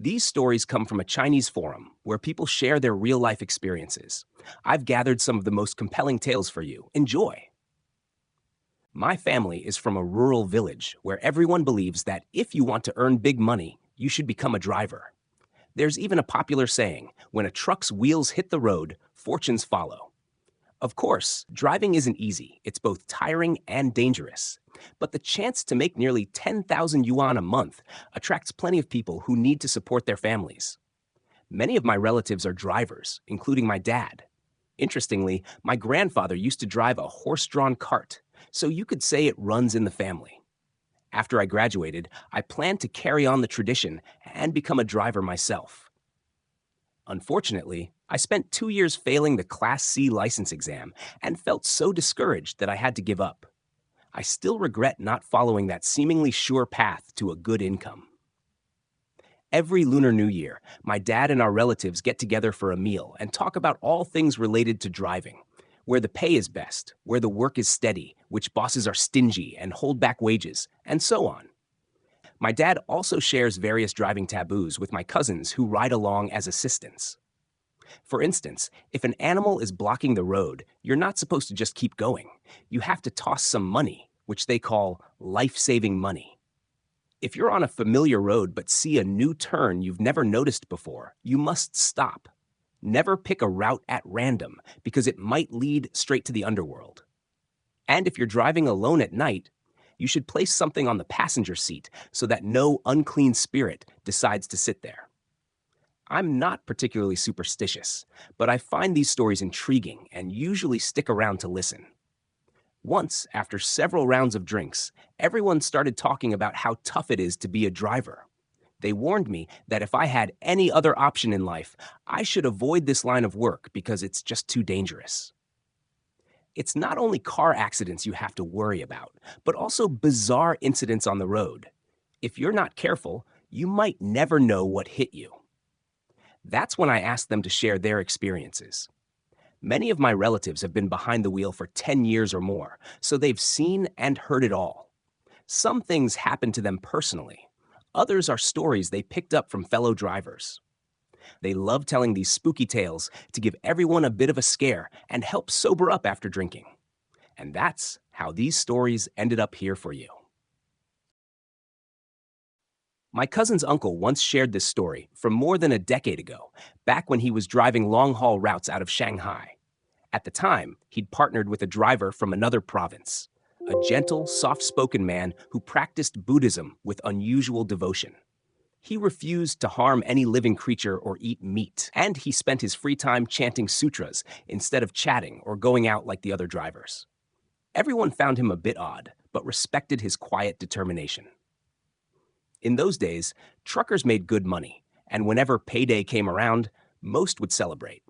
These stories come from a Chinese forum where people share their real life experiences. I've gathered some of the most compelling tales for you. Enjoy. My family is from a rural village where everyone believes that if you want to earn big money, you should become a driver. There's even a popular saying, when a truck's wheels hit the road, fortunes follow. Of course, driving isn't easy. It's both tiring and dangerous. But the chance to make nearly 10,000 yuan a month attracts plenty of people who need to support their families. Many of my relatives are drivers, including my dad. Interestingly, my grandfather used to drive a horse-drawn cart, so you could say it runs in the family. After I graduated, I planned to carry on the tradition and become a driver myself. Unfortunately, I spent 2 years failing the Class C license exam and felt so discouraged that I had to give up. I still regret not following that seemingly sure path to a good income. Every Lunar New Year, my dad and our relatives get together for a meal and talk about all things related to driving: where the pay is best, where the work is steady, which bosses are stingy and hold back wages, and so on. My dad also shares various driving taboos with my cousins who ride along as assistants. For instance, if an animal is blocking the road, you're not supposed to just keep going. You have to toss some money, which they call life-saving money. If you're on a familiar road but see a new turn you've never noticed before, you must stop. Never pick a route at random because it might lead straight to the underworld. And if you're driving alone at night, you should place something on the passenger seat so that no unclean spirit decides to sit there. I'm not particularly superstitious, but I find these stories intriguing and usually stick around to listen. Once, after several rounds of drinks, everyone started talking about how tough it is to be a driver. They warned me that if I had any other option in life, I should avoid this line of work because it's just too dangerous. It's not only car accidents you have to worry about, but also bizarre incidents on the road. If you're not careful, you might never know what hit you. That's when I asked them to share their experiences. Many of my relatives have been behind the wheel for 10 years or more, so they've seen and heard it all. Some things happened to them personally. Others are stories they picked up from fellow drivers. They love telling these spooky tales to give everyone a bit of a scare and help sober up after drinking. And that's how these stories ended up here for you. My cousin's uncle once shared this story from more than a decade ago, back when he was driving long-haul routes out of Shanghai. At the time, he'd partnered with a driver from another province, a gentle, soft-spoken man who practiced Buddhism with unusual devotion. He refused to harm any living creature or eat meat, and he spent his free time chanting sutras instead of chatting or going out like the other drivers. Everyone found him a bit odd, but respected his quiet determination. In those days, truckers made good money, and whenever payday came around, most would celebrate.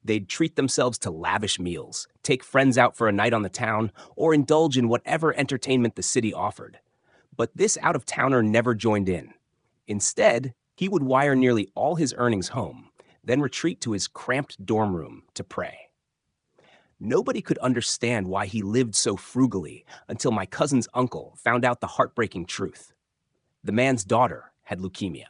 They'd treat themselves to lavish meals, take friends out for a night on the town, or indulge in whatever entertainment the city offered. But this out-of-towner never joined in. Instead, he would wire nearly all his earnings home, then retreat to his cramped dorm room to pray. Nobody could understand why he lived so frugally until my cousin's uncle found out the heartbreaking truth. The man's daughter had leukemia.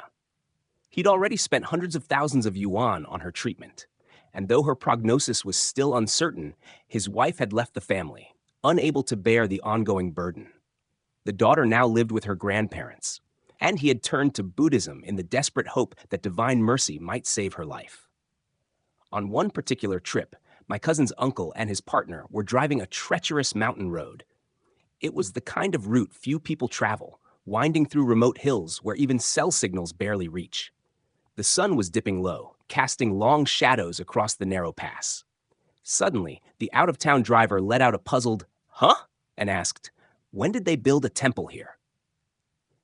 He'd already spent hundreds of thousands of yuan on her treatment, and though her prognosis was still uncertain, his wife had left the family, unable to bear the ongoing burden. The daughter now lived with her grandparents, and he had turned to Buddhism in the desperate hope that divine mercy might save her life. On one particular trip, my cousin's uncle and his partner were driving a treacherous mountain road. It was the kind of route few people travel, winding through remote hills where even cell signals barely reach. The sun was dipping low, casting long shadows across the narrow pass. Suddenly, the out-of-town driver let out a puzzled, "Huh?" and asked, "When did they build a temple here?"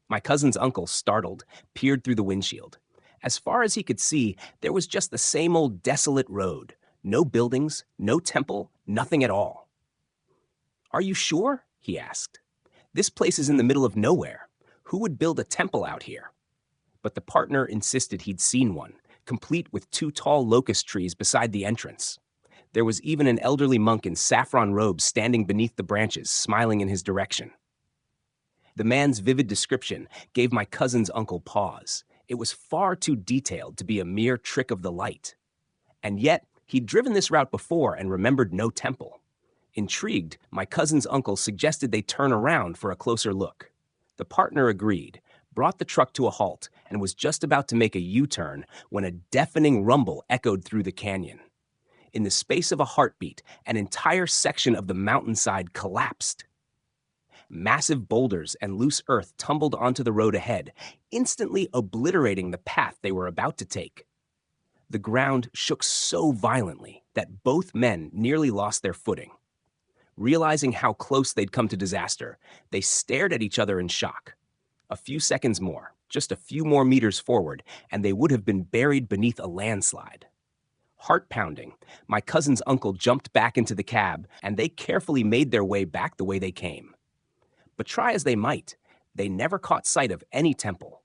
My cousin's uncle, startled, peered through the windshield. As far as he could see, there was just the same old desolate road. No buildings, no temple, nothing at all. "Are you sure?" he asked. "This place is in the middle of nowhere. Who would build a temple out here?" But the partner insisted he'd seen one, complete with 2 tall locust trees beside the entrance. There was even an elderly monk in saffron robes standing beneath the branches, smiling in his direction. The man's vivid description gave my cousin's uncle pause. It was far too detailed to be a mere trick of the light. And yet, he'd driven this route before and remembered no temple. Intrigued, my cousin's uncle suggested they turn around for a closer look. The partner agreed, brought the truck to a halt, and was just about to make a U-turn when a deafening rumble echoed through the canyon. In the space of a heartbeat, an entire section of the mountainside collapsed. Massive boulders and loose earth tumbled onto the road ahead, instantly obliterating the path they were about to take. The ground shook so violently that both men nearly lost their footing. Realizing how close they'd come to disaster, they stared at each other in shock. A few seconds more, just a few more meters forward, and they would have been buried beneath a landslide. Heart-pounding, my cousin's uncle jumped back into the cab, and they carefully made their way back the way they came. But try as they might, they never caught sight of any temple.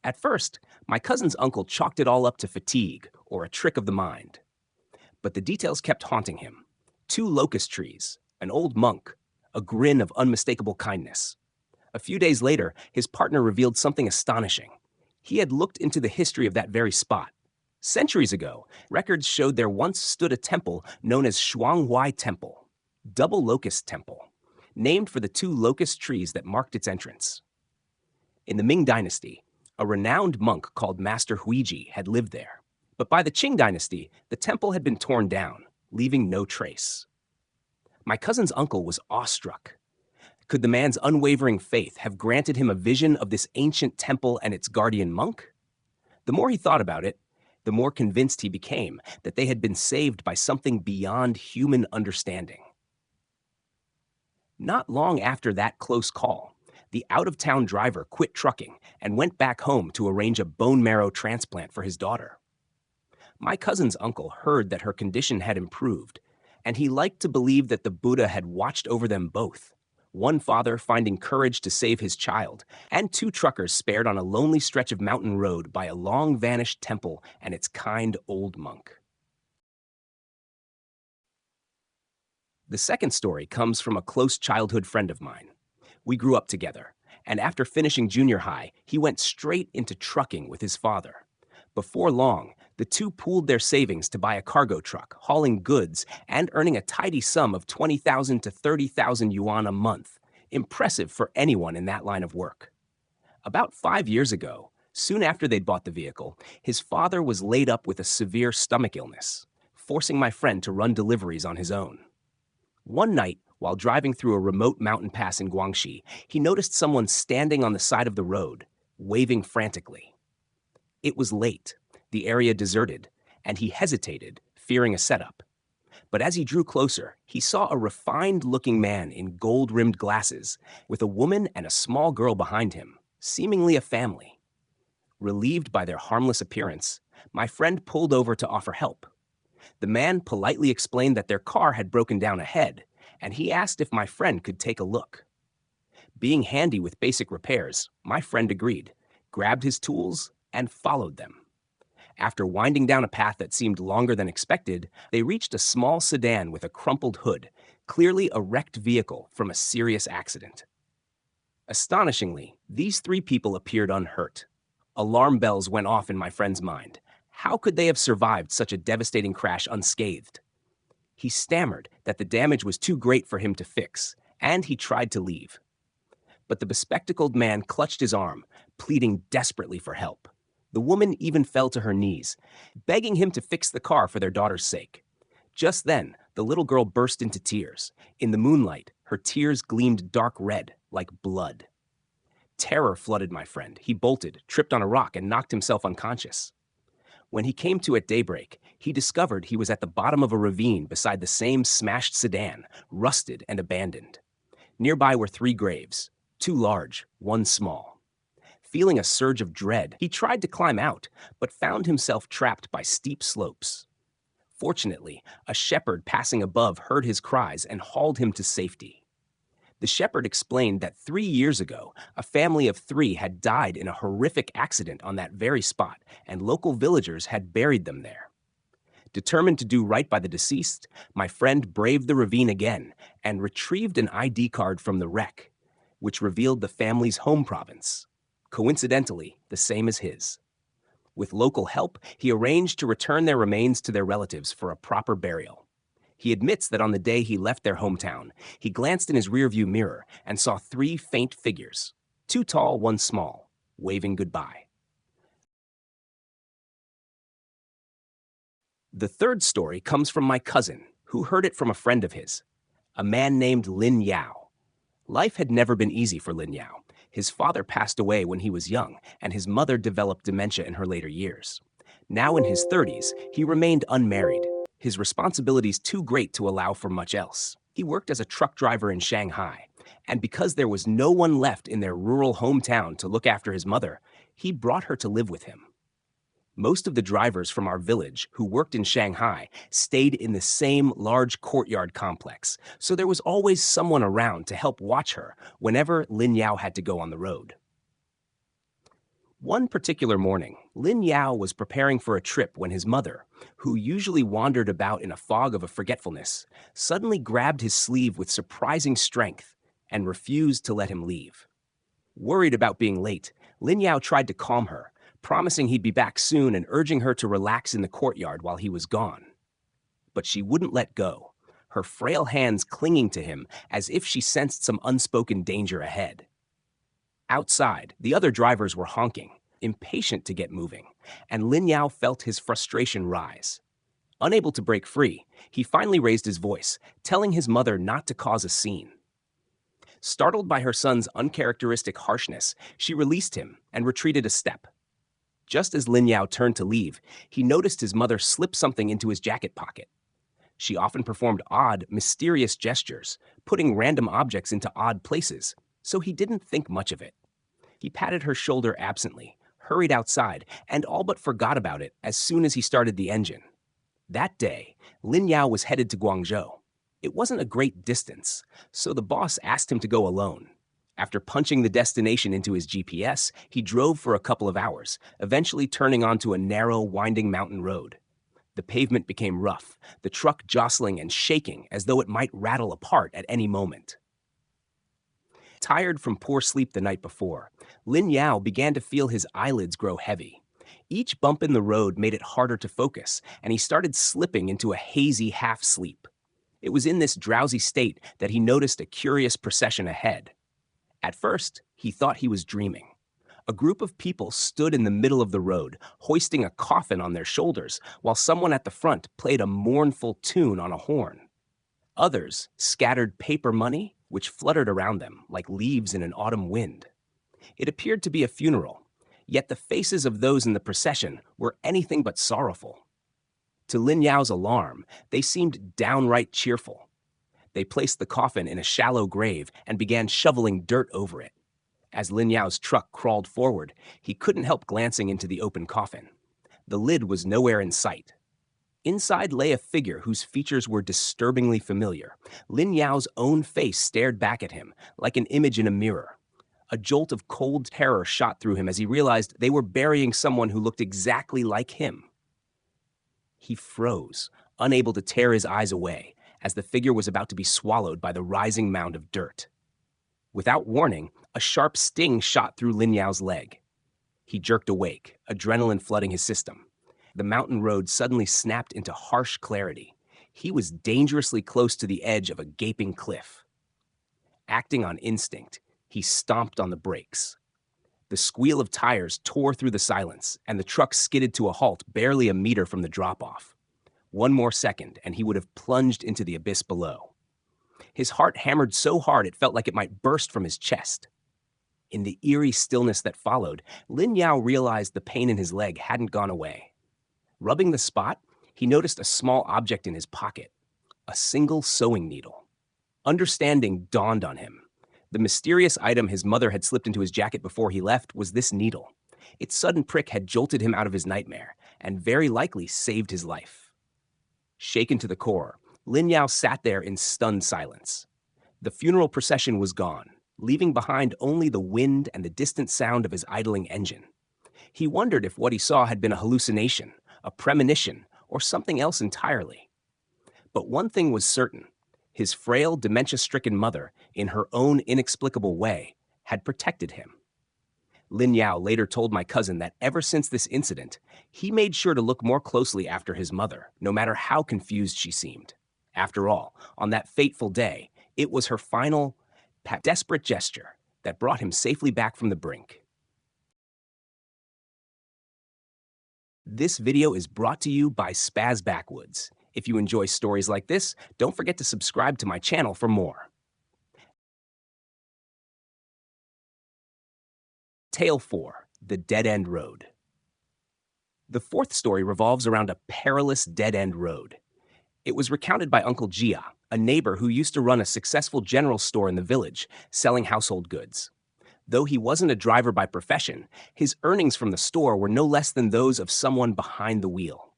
At first, my cousin's uncle chalked it all up to fatigue or a trick of the mind. But the details kept haunting him. 2 locust trees, an old monk, a grin of unmistakable kindness. A few days later, his partner revealed something astonishing. He had looked into the history of that very spot. Centuries ago, records showed there once stood a temple known as Shuanghuai Temple, Double Locust Temple, named for the 2 locust trees that marked its entrance. In the Ming Dynasty, a renowned monk called Master Huiji had lived there. But by the Qing Dynasty, the temple had been torn down, leaving no trace. My cousin's uncle was awestruck. Could the man's unwavering faith have granted him a vision of this ancient temple and its guardian monk? The more he thought about it, the more convinced he became that they had been saved by something beyond human understanding. Not long after that close call, the out-of-town driver quit trucking and went back home to arrange a bone marrow transplant for his daughter. My cousin's uncle heard that her condition had improved, and he liked to believe that the Buddha had watched over them both, one father finding courage to save his child, and 2 truckers spared on a lonely stretch of mountain road by a long-vanished temple and its kind old monk. The second story comes from a close childhood friend of mine. We grew up together, and after finishing junior high, he went straight into trucking with his father. Before long, the 2 pooled their savings to buy a cargo truck, hauling goods and earning a tidy sum of 20,000 to 30,000 yuan a month, impressive for anyone in that line of work. About 5 years ago, soon after they'd bought the vehicle, his father was laid up with a severe stomach illness, forcing my friend to run deliveries on his own. One night, while driving through a remote mountain pass in Guangxi, he noticed someone standing on the side of the road, waving frantically. It was late, the area deserted, and he hesitated, fearing a setup. But as he drew closer, he saw a refined-looking man in gold-rimmed glasses, with a woman and a small girl behind him, seemingly a family. Relieved by their harmless appearance, my friend pulled over to offer help. The man politely explained that their car had broken down ahead, and he asked if my friend could take a look. Being handy with basic repairs, my friend agreed, grabbed his tools, and followed them. After winding down a path that seemed longer than expected, they reached a small sedan with a crumpled hood, clearly a wrecked vehicle from a serious accident. Astonishingly, these 3 people appeared unhurt. Alarm bells went off in my friend's mind. How could they have survived such a devastating crash unscathed? He stammered that the damage was too great for him to fix, and he tried to leave. But the bespectacled man clutched his arm, pleading desperately for help. The woman even fell to her knees, begging him to fix the car for their daughter's sake. Just then, the little girl burst into tears. In the moonlight, her tears gleamed dark red, like blood. Terror flooded my friend. He bolted, tripped on a rock, and knocked himself unconscious. When he came to at daybreak, he discovered he was at the bottom of a ravine beside the same smashed sedan, rusted and abandoned. Nearby were 3 graves, 2 large, 1 small. Feeling a surge of dread, he tried to climb out, but found himself trapped by steep slopes. Fortunately, a shepherd passing above heard his cries and hauled him to safety. The shepherd explained that 3 years ago, a family of 3 had died in a horrific accident on that very spot, and local villagers had buried them there. Determined to do right by the deceased, my friend braved the ravine again and retrieved an ID card from the wreck, which revealed the family's home province. Coincidentally, the same as his. With local help, he arranged to return their remains to their relatives for a proper burial. He admits that on the day he left their hometown, he glanced in his rearview mirror and saw three faint figures, two tall, one small, waving goodbye. The third story comes from my cousin, who heard it from a friend of his, a man named Lin Yao. Life had never been easy for Lin Yao. His father passed away when he was young, and his mother developed dementia in her later years. Now in his 30s, he remained unmarried, his responsibilities too great to allow for much else. He worked as a truck driver in Shanghai, and because there was no one left in their rural hometown to look after his mother, he brought her to live with him. Most of the drivers from our village who worked in Shanghai stayed in the same large courtyard complex, so there was always someone around to help watch her whenever Lin Yao had to go on the road. One particular morning, Lin Yao was preparing for a trip when his mother, who usually wandered about in a fog of forgetfulness, suddenly grabbed his sleeve with surprising strength and refused to let him leave. Worried about being late, Lin Yao tried to calm her, promising he'd be back soon and urging her to relax in the courtyard while he was gone. But she wouldn't let go, her frail hands clinging to him as if she sensed some unspoken danger ahead. Outside, the other drivers were honking, impatient to get moving, and Lin Yao felt his frustration rise. Unable to break free, he finally raised his voice, telling his mother not to cause a scene. Startled by her son's uncharacteristic harshness, she released him and retreated a step. Just as Lin Yao turned to leave, he noticed his mother slip something into his jacket pocket. She often performed odd, mysterious gestures, putting random objects into odd places, so he didn't think much of it. He patted her shoulder absently, hurried outside, and all but forgot about it as soon as he started the engine. That day, Lin Yao was headed to Guangzhou. It wasn't a great distance, so the boss asked him to go alone. After punching the destination into his GPS, he drove for a couple of hours, eventually turning onto a narrow, winding mountain road. The pavement became rough, the truck jostling and shaking as though it might rattle apart at any moment. Tired from poor sleep the night before, Lin Yao began to feel his eyelids grow heavy. Each bump in the road made it harder to focus, and he started slipping into a hazy half-sleep. It was in this drowsy state that he noticed a curious procession ahead. At first, he thought he was dreaming. A group of people stood in the middle of the road, hoisting a coffin on their shoulders, while someone at the front played a mournful tune on a horn. Others scattered paper money, which fluttered around them like leaves in an autumn wind. It appeared to be a funeral, yet the faces of those in the procession were anything but sorrowful. To Lin Yao's alarm, they seemed downright cheerful. They placed the coffin in a shallow grave and began shoveling dirt over it. As Lin Yao's truck crawled forward, he couldn't help glancing into the open coffin. The lid was nowhere in sight. Inside lay a figure whose features were disturbingly familiar. Lin Yao's own face stared back at him, like an image in a mirror. A jolt of cold terror shot through him as he realized they were burying someone who looked exactly like him. He froze, unable to tear his eyes away, as the figure was about to be swallowed by the rising mound of dirt. Without warning, a sharp sting shot through Lin Yao's leg. He jerked awake, adrenaline flooding his system. The mountain road suddenly snapped into harsh clarity. He was dangerously close to the edge of a gaping cliff. Acting on instinct, he stomped on the brakes. The squeal of tires tore through the silence, and the truck skidded to a halt barely a meter from the drop-off. One more second, and he would have plunged into the abyss below. His heart hammered so hard it felt like it might burst from his chest. In the eerie stillness that followed, Lin Yao realized the pain in his leg hadn't gone away. Rubbing the spot, he noticed a small object in his pocket, a single sewing needle. Understanding dawned on him. The mysterious item his mother had slipped into his jacket before he left was this needle. Its sudden prick had jolted him out of his nightmare, and very likely saved his life. Shaken to the core, Lin Yao sat there in stunned silence. The funeral procession was gone, leaving behind only the wind and the distant sound of his idling engine. He wondered if what he saw had been a hallucination, a premonition, or something else entirely. But one thing was certain. His frail, dementia-stricken mother, in her own inexplicable way, had protected him. Lin Yao later told my cousin that ever since this incident, he made sure to look more closely after his mother, no matter how confused she seemed. After all, on that fateful day, it was her final, desperate gesture that brought him safely back from the brink. This video is brought to you by Spaz Backwoods. If you enjoy stories like this, don't forget to subscribe to my channel for more. Tale 4, The Dead End Road. The fourth story revolves around a perilous dead-end road. It was recounted by Uncle Jia, a neighbor who used to run a successful general store in the village, selling household goods. Though he wasn't a driver by profession, his earnings from the store were no less than those of someone behind the wheel.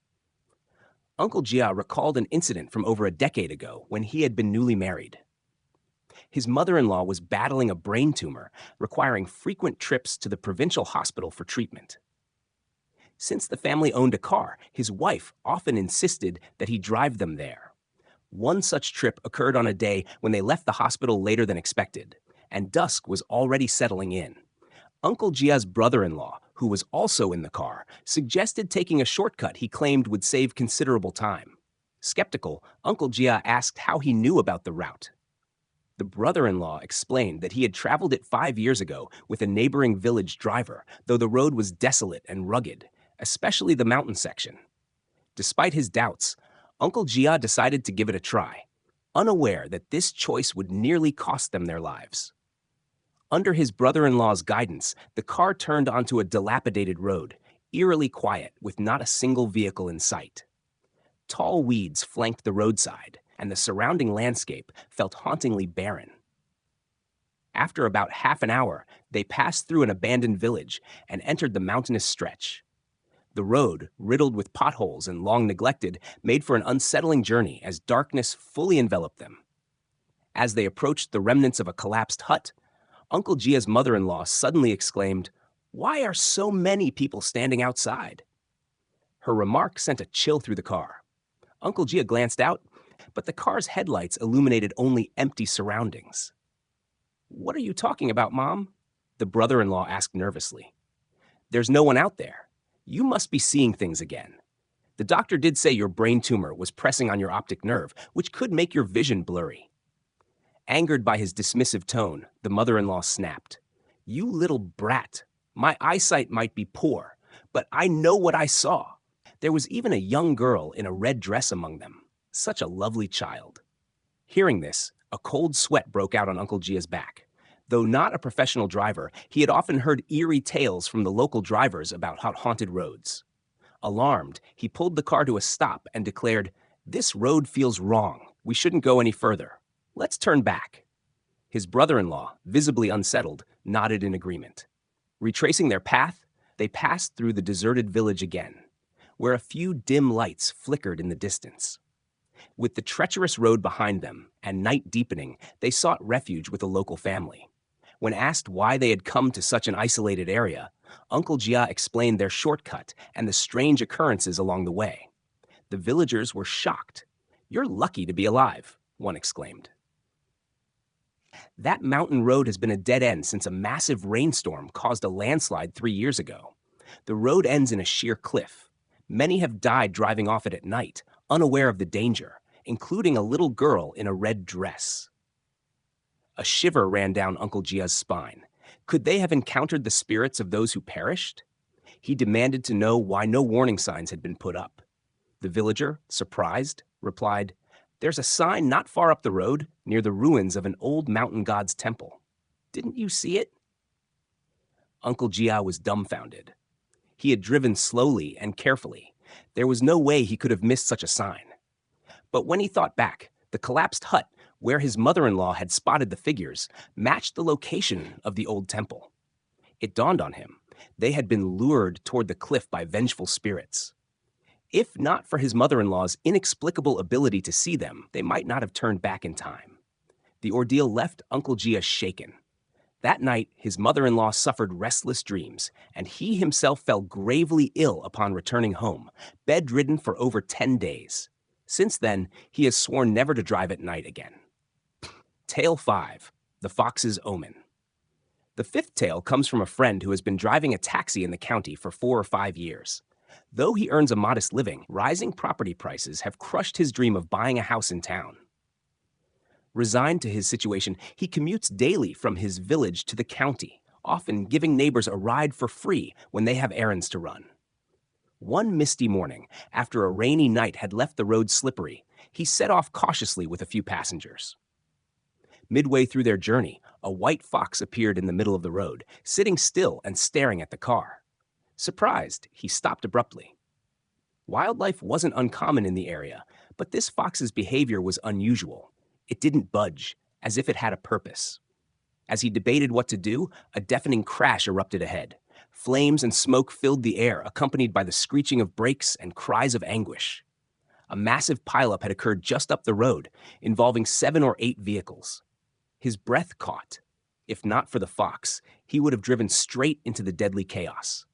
Uncle Jia recalled an incident from over a decade ago when he had been newly married. His mother-in-law was battling a brain tumor, requiring frequent trips to the provincial hospital for treatment. Since the family owned a car, his wife often insisted that he drive them there. One such trip occurred on a day when they left the hospital later than expected, and dusk was already settling in. Uncle Jia's brother-in-law, who was also in the car, suggested taking a shortcut he claimed would save considerable time. Skeptical, Uncle Jia asked how he knew about the route. The brother-in-law explained that he had traveled it 5 years ago with a neighboring village driver, though the road was desolate and rugged, especially the mountain section. Despite his doubts, Uncle Jia decided to give it a try, unaware that this choice would nearly cost them their lives. Under his brother-in-law's guidance, the car turned onto a dilapidated road, eerily quiet with not a single vehicle in sight. Tall weeds flanked the roadside, and the surrounding landscape felt hauntingly barren. After about half an hour, they passed through an abandoned village and entered the mountainous stretch. The road, riddled with potholes and long neglected, made for an unsettling journey as darkness fully enveloped them. As they approached the remnants of a collapsed hut, Uncle Jia's mother-in-law suddenly exclaimed, "Why are so many people standing outside?" Her remark sent a chill through the car. Uncle Jia glanced out, but the car's headlights illuminated only empty surroundings. "What are you talking about, Mom?" the brother-in-law asked nervously. "There's no one out there. You must be seeing things again. The doctor did say your brain tumor was pressing on your optic nerve, which could make your vision blurry." Angered by his dismissive tone, the mother-in-law snapped, "You little brat. My eyesight might be poor, but I know what I saw. There was even a young girl in a red dress among them. Such a lovely child." Hearing this, a cold sweat broke out on Uncle Jia's back. Though not a professional driver, he had often heard eerie tales from the local drivers about haunted roads. Alarmed, he pulled the car to a stop and declared, "This road feels wrong. We shouldn't go any further. Let's turn back." His brother-in-law, visibly unsettled, nodded in agreement. Retracing their path, they passed through the deserted village again, where a few dim lights flickered in the distance. With the treacherous road behind them and night deepening, they sought refuge with a local family. When asked why they had come to such an isolated area, Uncle Jia explained their shortcut and the strange occurrences along the way. The villagers were shocked. "You're lucky to be alive," one exclaimed. "That mountain road has been a dead end since a massive rainstorm caused a landslide 3 years ago. The road ends in a sheer cliff. Many have died driving off it at night, unaware of the danger, including a little girl in a red dress." A shiver ran down Uncle Jia's spine. Could they have encountered the spirits of those who perished? He demanded to know why no warning signs had been put up. The villager, surprised, replied, "There's a sign not far up the road, near the ruins of an old mountain god's temple. Didn't you see it?" Uncle Jia was dumbfounded. He had driven slowly and carefully. There was no way he could have missed such a sign. But when he thought back, the collapsed hut where his mother-in-law had spotted the figures matched the location of the old temple. It dawned on him. They had been lured toward the cliff by vengeful spirits. If not for his mother-in-law's inexplicable ability to see them, they might not have turned back in time. The ordeal left Uncle Jia shaken. That night, his mother-in-law suffered restless dreams, and he himself fell gravely ill upon returning home, bedridden for over 10 days. Since then, he has sworn never to drive at night again. Tale 5, The Fox's Omen. The fifth tale comes from a friend who has been driving a taxi in the county for 4 or 5 years. Though he earns a modest living, rising property prices have crushed his dream of buying a house in town. Resigned to his situation, he commutes daily from his village to the county, often giving neighbors a ride for free when they have errands to run. One misty morning, after a rainy night had left the road slippery, he set off cautiously with a few passengers. Midway through their journey, a white fox appeared in the middle of the road, sitting still and staring at the car. Surprised, he stopped abruptly. Wildlife wasn't uncommon in the area, but this fox's behavior was unusual. It didn't budge, as if it had a purpose. As he debated what to do, a deafening crash erupted ahead. Flames and smoke filled the air, accompanied by the screeching of brakes and cries of anguish. A massive pileup had occurred just up the road, involving 7 or 8 vehicles. His breath caught. If not for the fox, he would have driven straight into the deadly chaos.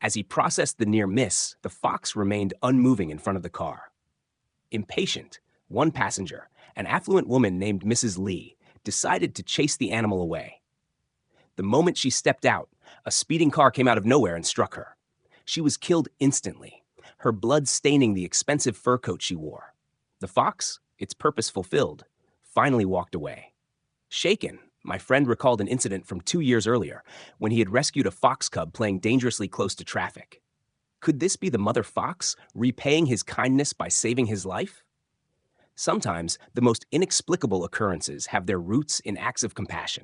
As he processed the near miss, the fox remained unmoving in front of the car. Impatient, one passenger, an affluent woman named Mrs. Lee, decided to chase the animal away. The moment she stepped out, a speeding car came out of nowhere and struck her. She was killed instantly, her blood staining the expensive fur coat she wore. The fox, its purpose fulfilled, finally walked away. Shaken, my friend recalled an incident from 2 years earlier when he had rescued a fox cub playing dangerously close to traffic. Could this be the mother fox repaying his kindness by saving his life? Sometimes the most inexplicable occurrences have their roots in acts of compassion.